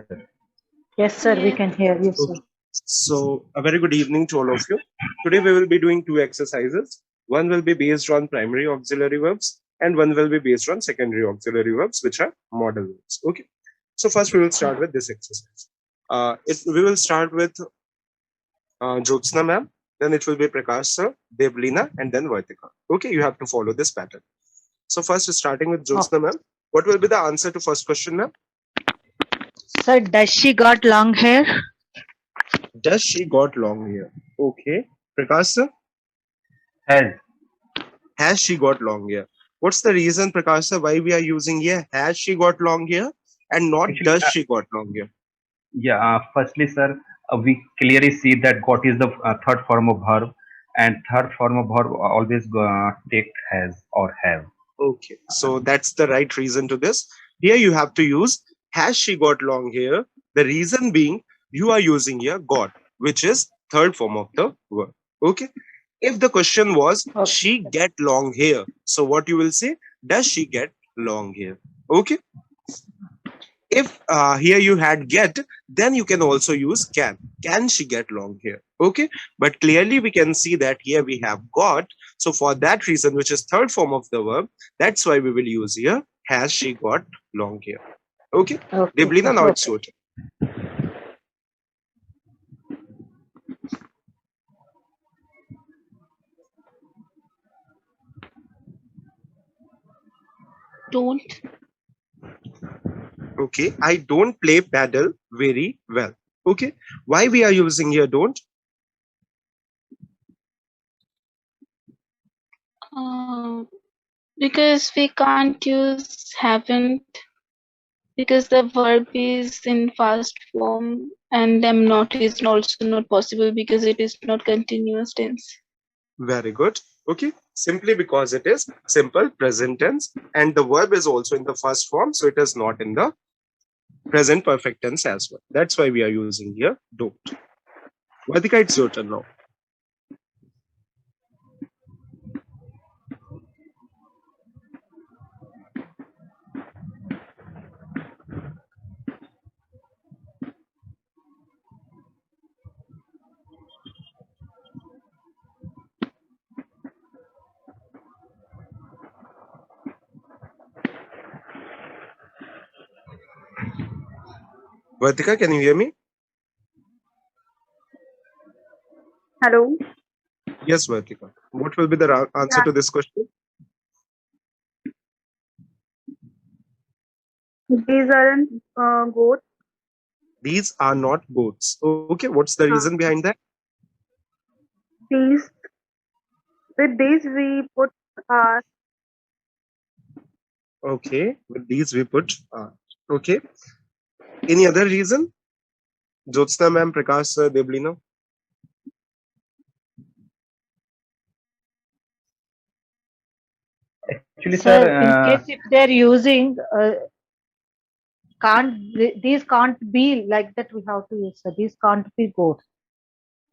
sir. Yes, sir, we can hear you, sir. Okay. So, a very good evening to all of you. Today we will be doing two exercises. One will be based on primary auxiliary verbs, and one will be based on secondary auxiliary verbs, which are modal verbs. Okay. So first we will start with this exercise. We will start with Jyotsna ma'am, then it will be Prakash sir, Devlina, and then Vartika. Okay, you have to follow this pattern. So first, starting with Jyotsna ma'am, what will be the answer to first question, ma'am? Sir, does she got long hair? Does she got long hair? Okay. Prakash sir, has she got long hair? What's the reason, Prakash sir, why we are using here has she got long hair and not Actually, does she got long hair? firstly, sir, we clearly see that got is the third form of verb, and third form of verb always take has or have. Okay, so that's the right reason to this. Here you have to use has she got long hair? The reason being you are using here got, which is third form of the verb. Okay. If the question was Okay. she get long hair, so what you will say? Does she get long hair? Okay. If here you had get, then you can also use can she get long hair? Okay, but clearly we can see that here we have got, so for that reason, which is third form of the verb, that's why we will use here has she got long hair? Okay, Okay, Deblina, now sir. it's your turn. Don't. Okay, I don't play paddle very well. Okay, why we are using here don't? Because we can't use haven't, because the verb is in past form, and am not is also not possible because it is not continuous tense. Very good. Okay, simply because it is simple present tense and the verb is also in the first form, so it is not in the present perfect tense as well. That's why we are using here don't. Vadika, it's your turn now. Vadika, can you hear me? Hello. Yes, Vadika. What will be the answer to this question? These aren't goats. These are not goats. Okay, what's the reason behind that? These with these we put our Okay, with these we put okay. Any other reason? Jyotsna ma'am, Prakash sir, Deblina. Actually, Sir, sir, in case if they're using these can't be like that, we have to use, sir. These can't be goats.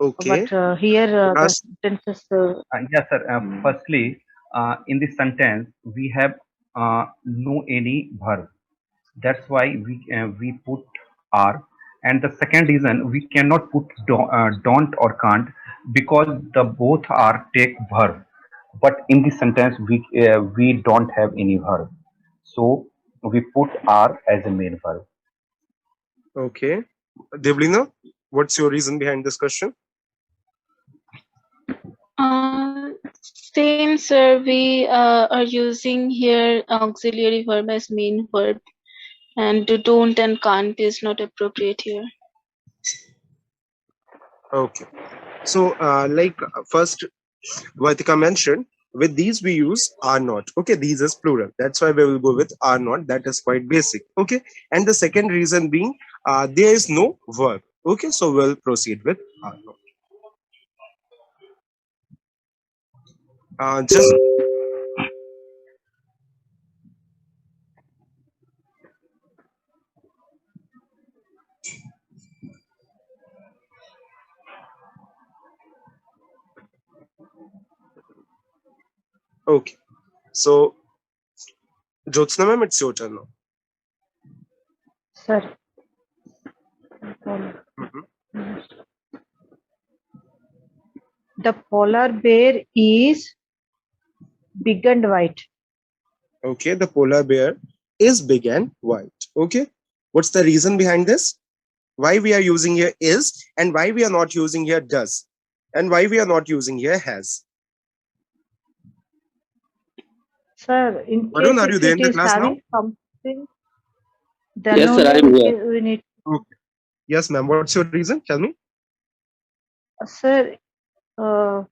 Okay. But here the Prakash, sentences. yes, sir. Firstly, in this sentence we have no any verb. That's why we put are. And the second reason we cannot put don't or can't, because the both are take verb, but in this sentence we don't have any verb, so we put are as a main verb. okay. Deblina, what's your reason behind this question? Same, sir. We are using here auxiliary verb as main verb, and don't and can't is not appropriate here. Okay. So, first, Vatika mentioned, with these we use are not. Okay, these is plural. That's why we will go with are not. That is quite basic. Okay, and the second reason being, there is no verb. Okay, so we'll proceed with are not. Just okay. So, Jyotsna ma'am, it's your turn now. Sir, Mhm. The polar bear is big and white. Okay, the polar bear is big and white. Okay, what's the reason behind this? Why we are using here is, and why we are not using here does, and why we are not using here has? Sir, in Varun, case are you if there it in the is class now? having something, then Yes, sir, only I'm here. we need. Okay. Yes, ma'am. What's your reason? Tell me. Sir, uh,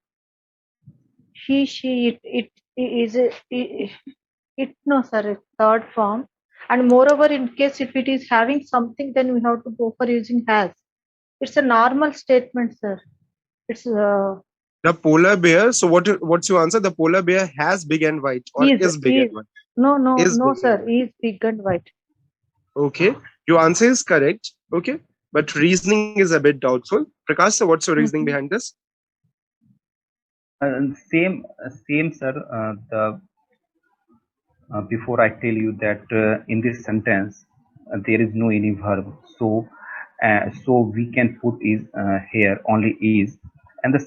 he, she, it is it no, sir, it's third form. And moreover, in case if it is having something, then we have to go for using has. It's a normal statement, sir. It's The polar bear. So what's your answer? The polar bear has big and white, or is big and is white? no, Is no, big and sir. white. Is big and white. Okay. Your answer is correct. Okay. But reasoning is a bit doubtful. Prakash, sir, what's your reasoning Mhm. behind this? Same, sir. Before I tell you that in this sentence there is no any verb, so we can put is here only is. And the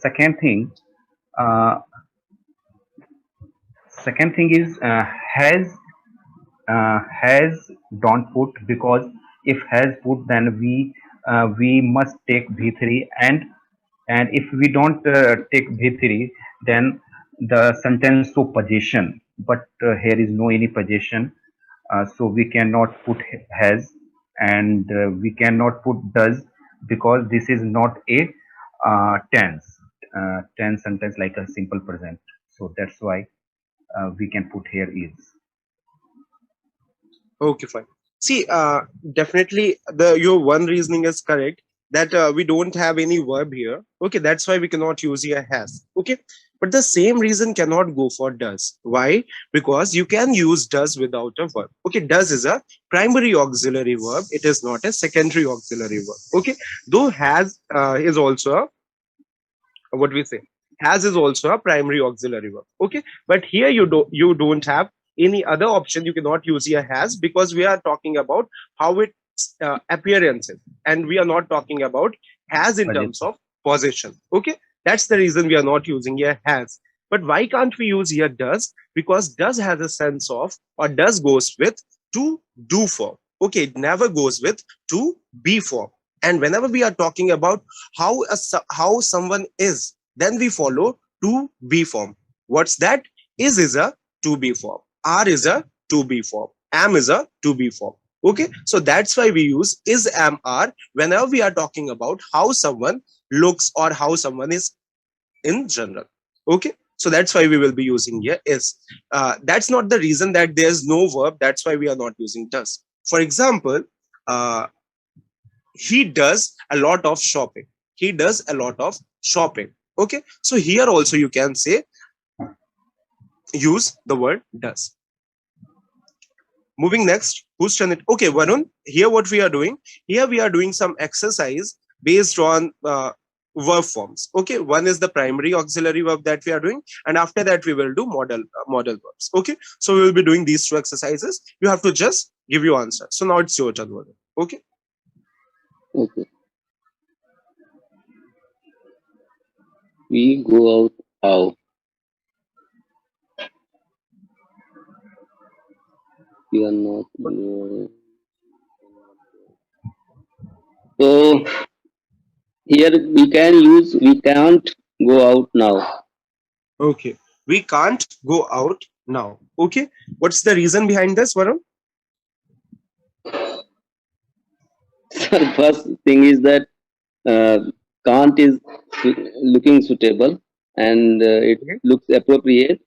uh, second thing is has don't put, because if has put then we must take v3, and if we don't take v3 then the sentence so possession, but here is no any possession, so we cannot put has, and we cannot put does, because this is not a tense sentence like a simple present, so that's why we can put here is. Okay, fine. See, definitely your one reasoning is correct, that we don't have any verb here. Okay, that's why we cannot use here has. Okay, but the same reason cannot go for does. Why? Because you can use does without a verb. Okay, does is a primary auxiliary verb. It is not a secondary auxiliary verb. Okay, though has is also what we say, has is also a primary auxiliary verb. Okay, but here you don't have any other option. You cannot use here has, because we are talking about how its appearance is, and we are not talking about has in terms Possession. of possession. Okay, that's the reason we are not using here has. But why can't we use here does? Because does has a sense of, or does goes with to do form. Okay, it never goes with to be form. And whenever we are talking about how someone is, then we follow to be form. What's that? Is a to be form. Are is a to be form. Am is a to be form. Okay, so that's why we use is, am, are whenever we are talking about how someone looks or how someone is in general. Okay, so that's why we will be using here is. That's not the reason that there's no verb. That's why we are not using does. For example, uh, he does a lot of shopping. He does a lot of shopping. Okay, so here also you can say, use the word does. Moving next, whose turn it? Okay, Varun, here what we are doing, here we are doing some exercise based on verb forms. Okay, one is the primary auxiliary verb that we are doing, and after that we will do model verbs. Okay, so we will be doing these two exercises. You have to just give your answer. So now it's your turn, Varun. Okay. Okay. We go out how? We are not. So here we can't go out now. Okay. We can't go out now. Okay. What's the reason behind this, Varun? So first thing is that uh, can't is looking suitable and it Okay. looks appropriate.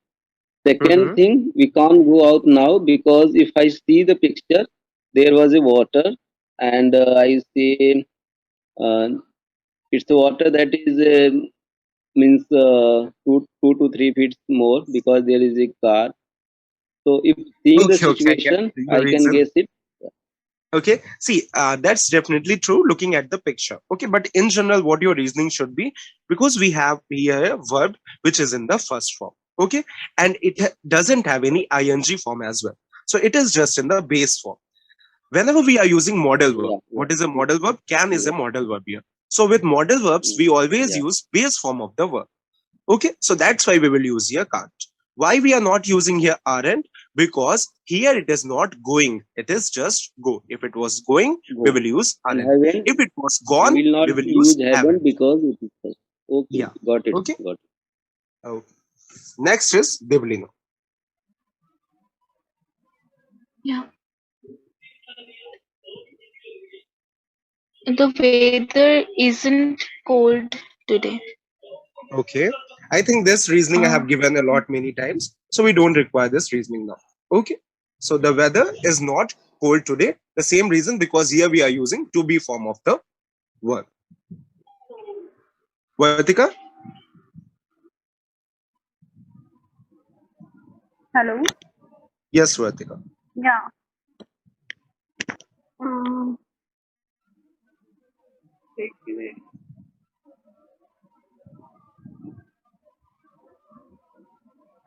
Second Mm-hmm. thing, we can't go out now because if I see the picture, there was a water and I say uh, it's the water that is means 2 to 3 feet more because there is a car. So if seeing the Okay. Okay. I get situation, your I can reason. guess it. Okay. See, that's definitely true looking at the picture. Okay. But in general, what your reasoning should be, because we have here a verb which is in the first form. Okay. And it doesn't have any ing form as well. So it is just in the base form. Whenever we are using model verb, Yeah, what is a model verb? Can is a model verb here. So with model verbs, we always Yeah. use base form of the verb. Okay, so that's why we will use here can't. Why we are not using here aren't? Because here it is not going, it is just go. If it was going, we Go. will use And aren't. haven't, If it was we gone, will not we will use use haven't haven't. because it is first. Okay, Yeah. got it. Okay. Got it. Okay. Next is Deblina. Yeah. The weather isn't cold today. Okay. I think this reasoning I Uh, have given a lot many times, so we don't require this reasoning now. Okay. So the weather is not cold today. The same reason, because here we are using to be form of the verb. Vartika? Hello. Yes, Vartika. Yeah. Um, wait.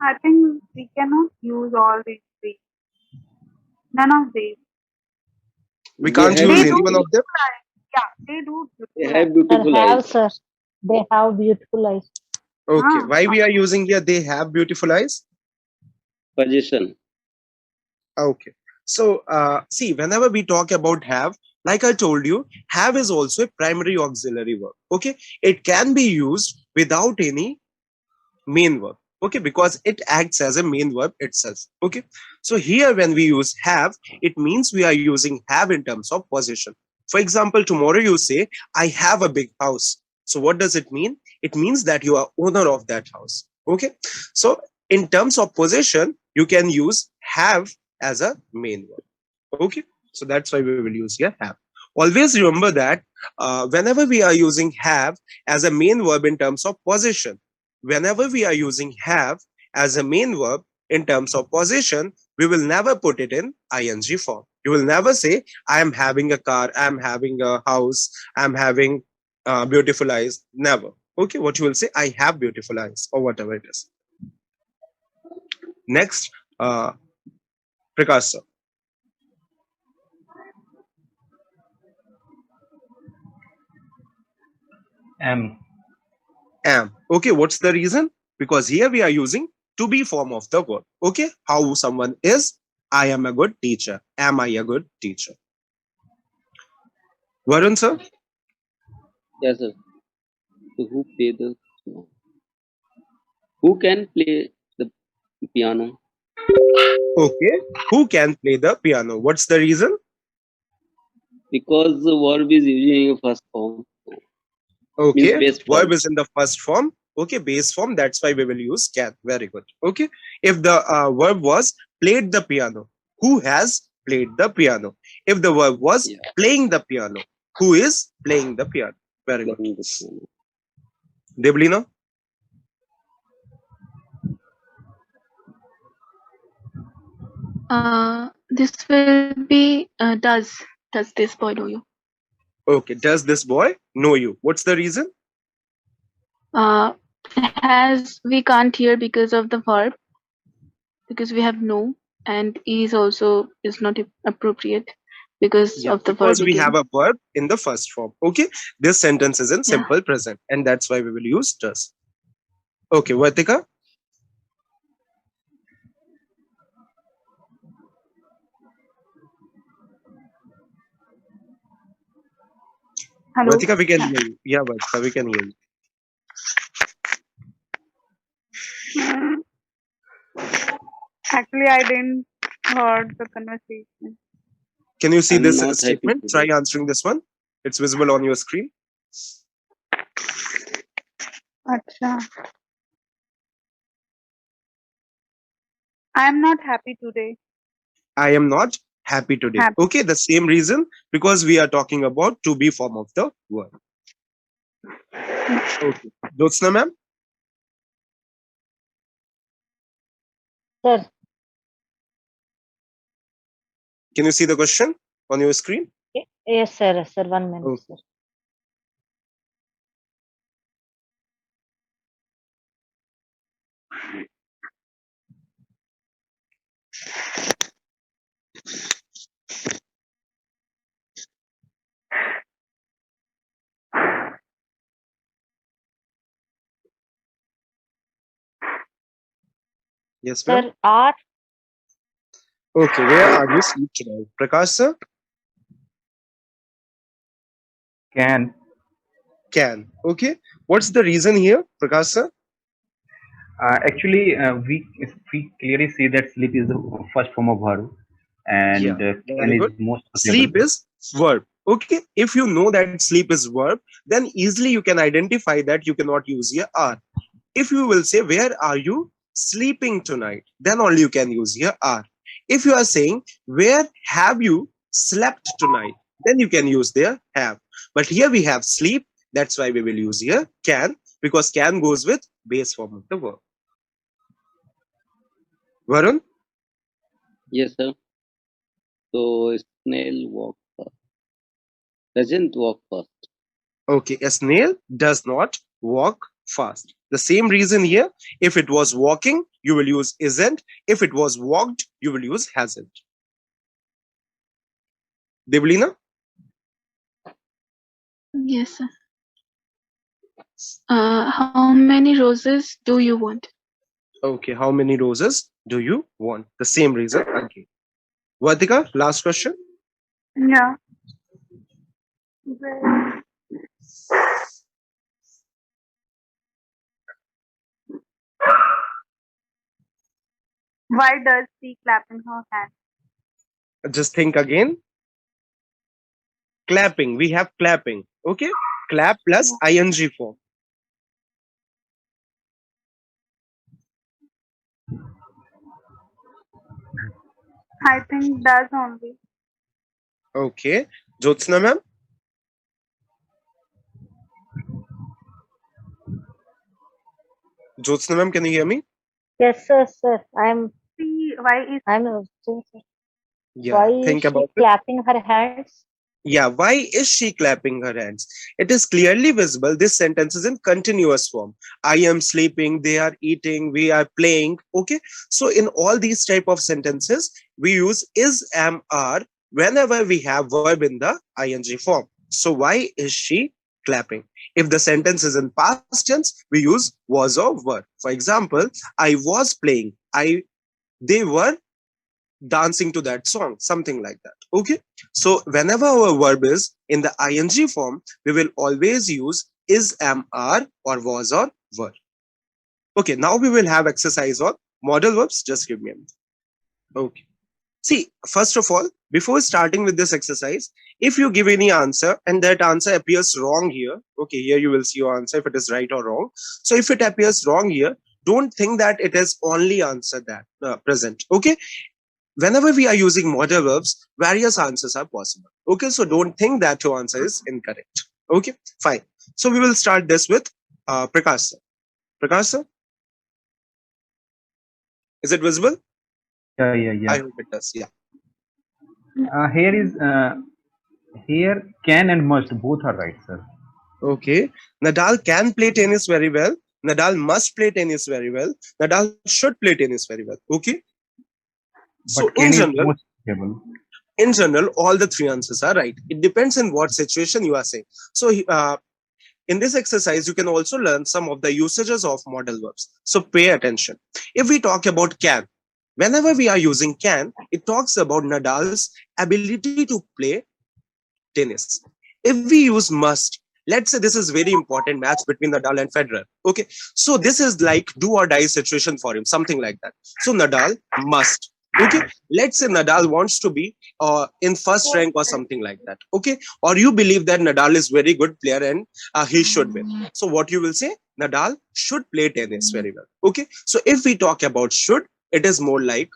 I think we cannot use all these three. None of these. We They can't have use They do any one of them. beautiful eyes. Yeah, they do they beautiful have eyes. Sir, beautiful have, eyes. sir. They have beautiful eyes. Okay. Ah, Why we are using here they have beautiful eyes? Possession. Okay. So, see, whenever we talk about have, like I told you, have is also a primary auxiliary verb. Okay. It can be used without any main verb. Okay. Because it acts as a main verb itself. Okay. So, here when we use have, it means we are using have in terms of possession. For example, tomorrow you say, I have a big house. So, what does it mean? It means that you are owner of that house. Okay. So, in terms of possession, you can use have as a main verb. Okay, so that's why we will use here have. Always remember that whenever we are using have as a main verb in terms of possession, whenever we are using have as a main verb in terms of possession, we will never put it in ing form. You will never say, I am having a car, I am having a house, I am having beautiful eyes. Never. Okay, what you will say, I have beautiful eyes, or whatever it is. Next, Prakash sir. Am. Am. Okay, what's the reason? Because here we are using to be form of the verb. Okay, how someone is, I am a good teacher. Am I a good teacher? Varun sir? Yes, sir. So who play the who can play the piano? Okay, who can play the piano? What's the reason? Because the verb is using a first form. Means Okay, base verb form. is in the first form. Okay, base form. That's why we will use can. Very good. Okay, if the verb was played the piano, who has played the piano? If the verb was Yeah, playing the piano, who is playing the piano? Very good. playing the piano. Deblina? this will be does this boy know you? Okay, does this boy know you? What's the reason? Uh, has we can't hear because of the verb, because we have no, and is also is not appropriate because Yeah, of the verb because we have again. a verb in the first form. Okay, this sentence is in Yeah. simple present, and that's why we will use does. Okay, Vartika? hello. Vartika, we can hear you. Yeah, Vartika, we can hear you. Mm, Actually, I didn't heard the conversation. Can you see I'm this not happy statement? Try today. answering this one. It's visible on your screen. Acha. I am not happy today. I am not happy today. Happy. Okay, the same reason, because we are talking about to be form of the verb. Okay, Jyotsna ma'am, Sir, can you see the question on your screen? yes, sir. Sir, 1 minute, Okay. sir. Yes, ma'am. Sir, are Okay, where are you sleep tonight? Prakash sir? Can. Can. Okay. What's the reason here, Prakash sir? Actually, we clearly see that sleep is the first form of verb, and Yeah, can very is good. most suitable. Sleep is verb. Okay. If you know that sleep is verb, then easily you can identify that you cannot use here are. If you will say, where are you sleeping tonight? Then only you can use here are. If you are saying, where have you slept tonight? Then you can use there have. But here we have sleep. That's why we will use here can, because can goes with base form of the verb. Varun? Yes, sir. So snail walk fast. Doesn't walk fast. Okay, a snail does not walk fast. The same reason here, if it was walking, you will use isn't. If it was walked, you will use hasn't. Deblina? Yes, sir. How many roses do you want? Okay, how many roses do you want? The same reason again. Vatika, last question. Yeah. Well, why does she clap in her hands? Just think again. Clapping. We have clapping. Okay. Clap plus ing form. I think does only. Okay. Jyotsna ma'am. Jyotsna ma'am, can you hear me? yes, sir. Why is I'm saying, sir. Yeah. Why is Think she about it. clapping her hands? Yeah. Why is she clapping her hands? It is clearly visible. This sentence is in continuous form. I am sleeping. They are eating. We are playing. Okay. So in all these type of sentences, we use is, am, are whenever we have verb in the ing form. So why is she clapping? If the sentence is in past tense, we use was or were. For example, I was playing. They were dancing to that song, something like that. Okay. So whenever our verb is in the ing form, we will always use is, am, are, or was or were. Okay. Now we will have exercise on modal verbs. Just give me a minute. Okay. See, first of all, before starting with this exercise, if you give any answer and that answer appears wrong here, okay, here you will see your answer if it is right or wrong. So if it appears wrong here, don't think that it is only answer that present. Okay. Whenever we are using modal verbs, various answers are possible. Okay. So don't think that your answer is incorrect. Okay. Fine. So we will start this with Prakash sir. Prakash sir, is it visible? Yeah. I hope it does. Yeah. Here can and must both are right, sir. Okay. Nadal can play tennis very well. Nadal must play tennis very well. Nadal should play tennis very well. Okay. So But can is most suitable. in general, all the three answers are right. It depends on what situation you are saying. So in this exercise, you can also learn some of the usages of modal verbs. So pay attention. If we talk about can, whenever we are using can, it talks about Nadal's ability to play tennis. If we use must, let's say this is very important match between Nadal and Federer. Okay, so this is like do or die situation for him, something like that. So Nadal must. Okay, let's say Nadal wants to be in first rank or something like that. Okay, or you believe that Nadal is very good player and he should win. So what you will say? Nadal should play tennis very well. Okay, so if we talk about should, it is more like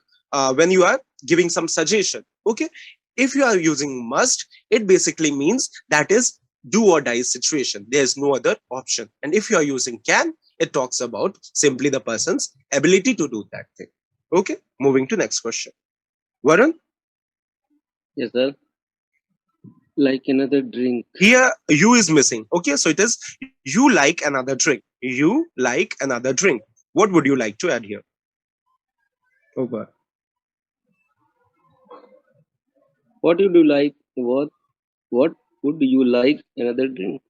when you are giving some suggestion. Okay, if you are using must, it basically means that is do or die situation. There's no other option. And if you are using can, it talks about simply the person's ability to do that thing. Okay, moving to next question. Varun, Yes, sir. Like another drink. here you is missing. Okay, so it is you like another drink. You like another drink. What would you like to add here? Over. What would you like? What would you like another drink?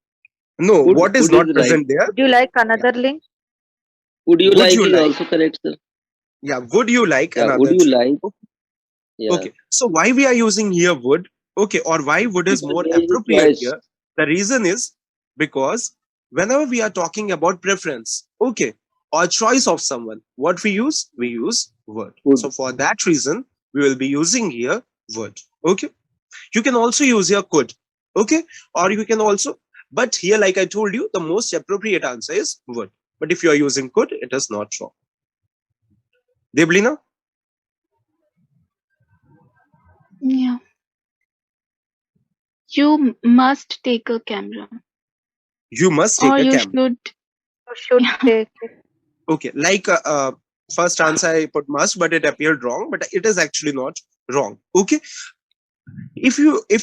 No, what is Would not is right. present there? Would you like another link? Would you Would like you is like? also correct, sir. Yeah, would you like Yeah, another would you trip? like? Yeah, Okay, so why we are using here would? Okay, or why would is because more there is a appropriate choice. here? The reason is because whenever we are talking about preference, okay, or choice of someone, what we use? We use would. Would. So for that reason, we will be using here would. Okay, you can also use here could. Okay, or you can also, but here, like I told you, the most appropriate answer is would. But if you are using could, it is not wrong. Deblina, Yeah. You must take a camera. you must Or take a you camera. should. You should Yeah. take it. Okay, like first answer I put must, but it appeared wrong, but it is actually not wrong. Okay, if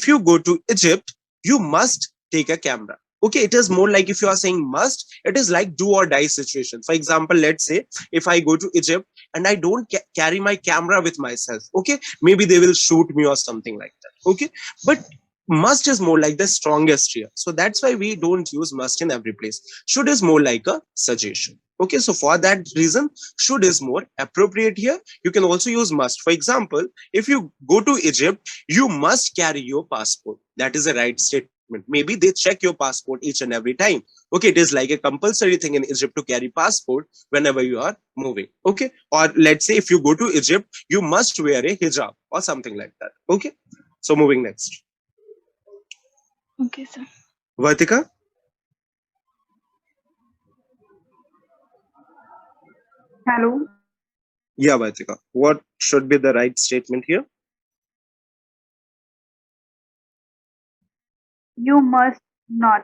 you go to Egypt, you must take a camera. Okay, it is more like if you are saying must, it is like do or die situation. For example, let's say if I go to Egypt and I don't carry my camera with myself, okay, maybe they will shoot me or something like that. Okay, but must is more like the strongest here, so that's why we don't use must in every place. Should is more like a suggestion. Okay, so for that reason, should is more appropriate here. You can also use must. For example, if you go to Egypt, you must carry your passport. That is a right statement. Maybe they check your passport each and every time. Okay, it is like a compulsory thing in Egypt to carry passport whenever you are moving. Okay, or let's say if you go to Egypt, you must wear a hijab or something like that. Okay, so moving next. Okay, sir. Vartika? Hello. Yeah, Vartika. What should be the right statement here? You must not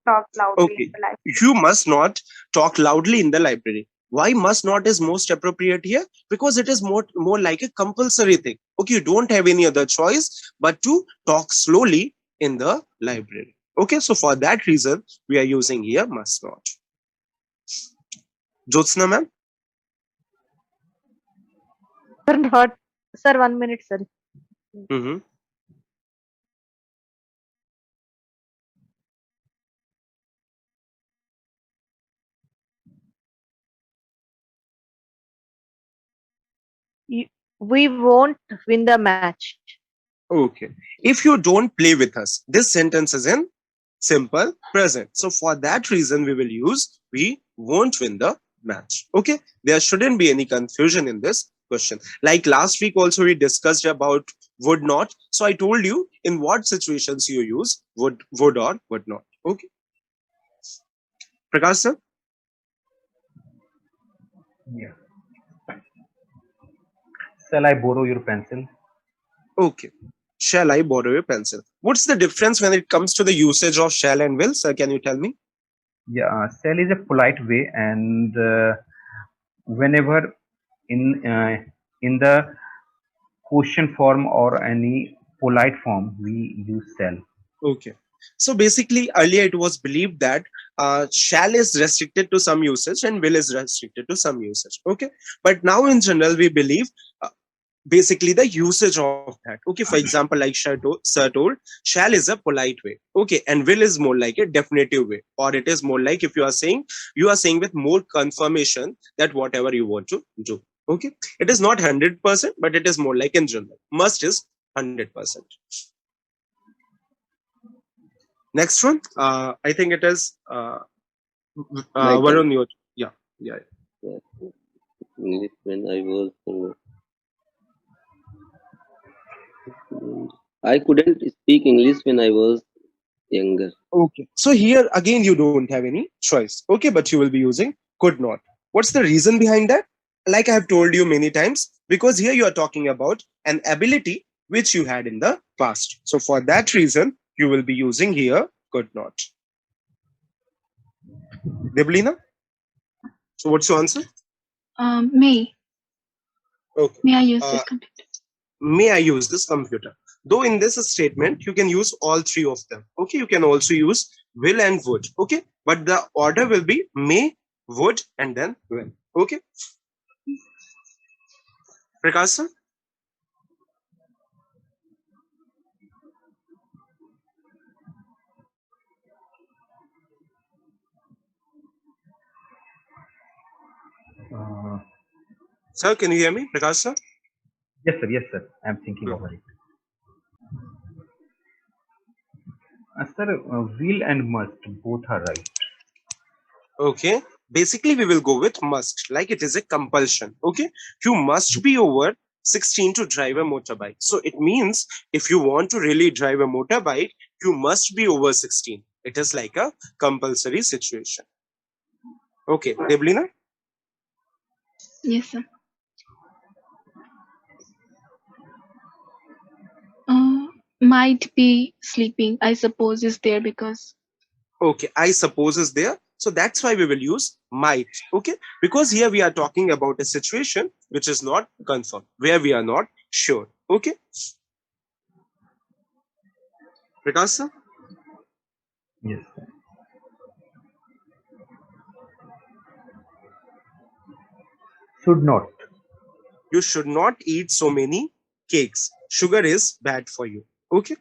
talk loudly in Okay, the library. you must not talk loudly in the library. Why must not is most appropriate here? Because it is more like a compulsory thing. Okay, you don't have any other choice but to talk slowly in the library. Okay, so for that reason, we are using here must not. Jyotsna ma'am? Sir, not. Sir, 1 minute, sir. Mm-hmm. We won't win the match. Okay. If you don't play with us, this sentence is in simple present. So for that reason, we will use we won't win the match. Okay. There shouldn't be any confusion in this question. Like last week also we discussed about would not. So I told you in what situations you use would or would not. Okay. Prakash sir? Yeah. Shall I borrow your pencil? Okay. Shall I borrow your pencil? What's the difference when it comes to the usage of shall and will? Sir, can you tell me? Yeah, shall is a polite way, and whenever in uh, in the question form or any polite form, we use shall. Okay. So basically, earlier it was believed that shall is restricted to some usage and will is restricted to some usage. Okay. But now in general, we believe basically the usage of that. Okay. For example, like Sir told, shall is a polite way. Okay. And will is more like a definitive way. Or it is more like if you are saying with more confirmation that whatever you want to do. Okay. It is not 100%, but it is more like in general. Must is 100%. Next one, I think it is My turn. Varun. Yeah, yeah. Yeah. English when I was. I couldn't speak English when I was younger. Okay. So here again, you don't have any choice. Okay, but you will be using could not. What's the reason behind that? Like I have told you many times, because here you are talking about an ability which you had in the past. So for that reason, you will be using here could not. Deblina, so what's your answer? May. Okay. May I use Uh, this computer? may I use this computer? Though in this statement, you can use all three of them. Okay, you can also use will and would. Okay, but the order will be may, would, and then will. Okay, Prakash sir? Uh, Sir, can you hear me? Prakash sir? Yes, sir. I'm thinking over it. Sir, will and must both are right. Okay. Basically, we will go with must, like it is a compulsion. Okay. You must be over 16 to drive a motorbike. So it means if you want to really drive a motorbike, you must be over 16. It is like a compulsory situation. Okay. Deblina? Yes, sir. Might be sleeping, I suppose, is there because. Okay. I suppose is there. So that's why we will use might. Okay. Because here we are talking about a situation which is not confirmed, where we are not sure. Okay. Prakash sir? Yes, sir. Should not. You should not eat so many cakes. Sugar is bad for you. Okay.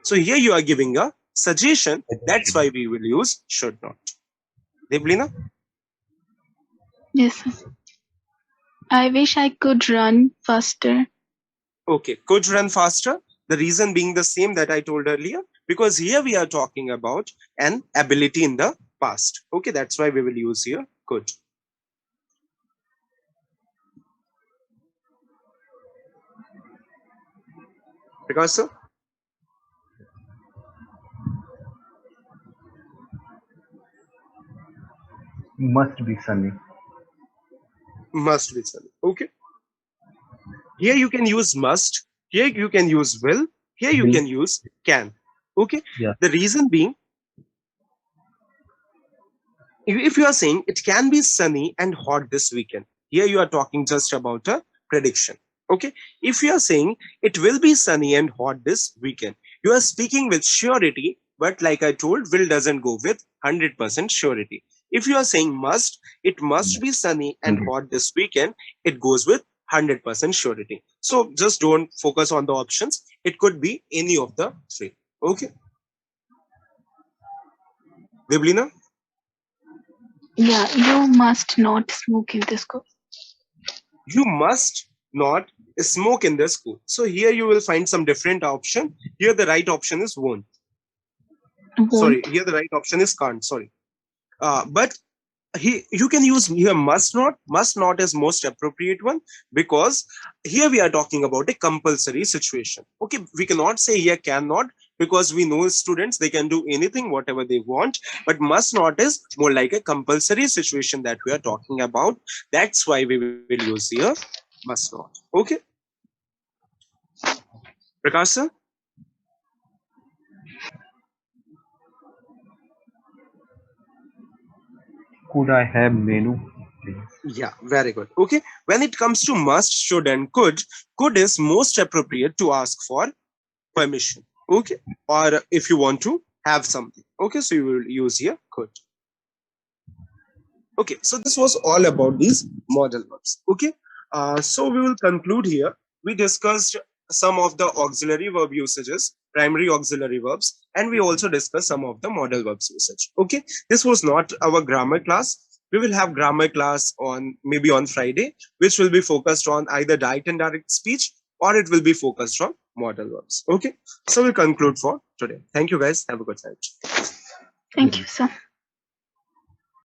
So here you are giving a suggestion. That's why we will use should not. Deblina? Yes, sir. I wish I could run faster. Okay. Could run faster. The reason being the same that I told earlier, because here we are talking about an ability in the past. Okay. That's why we will use here could. Because sir? Must be sunny. Must be sunny. Okay. Here you can use must. Here you can use will. Here you can use can. Okay. Yeah. The reason being, if you are saying it can be sunny and hot this weekend, here you are talking just about a prediction. Okay. If you are saying it will be sunny and hot this weekend, you are speaking with surety, but like I told, will doesn't go with 100% surety. If you are saying must, it must be sunny and hot this weekend, it goes with 100% surety. So just don't focus on the options. It could be any of the three. Okay. Deblina? Yeah, you must not smoke in the school. You must not smoke in the school. So here you will find some different option. Here the right option is won't. Sorry, Won't. here the right option is can't. Sorry. But you can use here must not. Must not is most appropriate one, because here we are talking about a compulsory situation. Okay, we cannot say here cannot, because we know students, they can do anything whatever they want, but must not is more like a compulsory situation that we are talking about. That's why we will use here must not. Okay. Prakash sir? Could I have menu, please? Yeah, very good. Okay. When it comes to must, should, and could is most appropriate to ask for permission. Okay. Or if you want to have something. Okay. So you will use here could. Okay. So this was all about these modal verbs. Okay. So we will conclude here. We discussed some of the auxiliary verb usages, primary auxiliary verbs, and we also discussed some of the modal verbs usage. Okay. This was not our grammar class. We will have grammar class on maybe on Friday, which will be focused on either direct and indirect speech, or it will be focused on modal verbs. Okay. So we'll conclude for today. Thank you guys. Have a good night. Thank you, sir.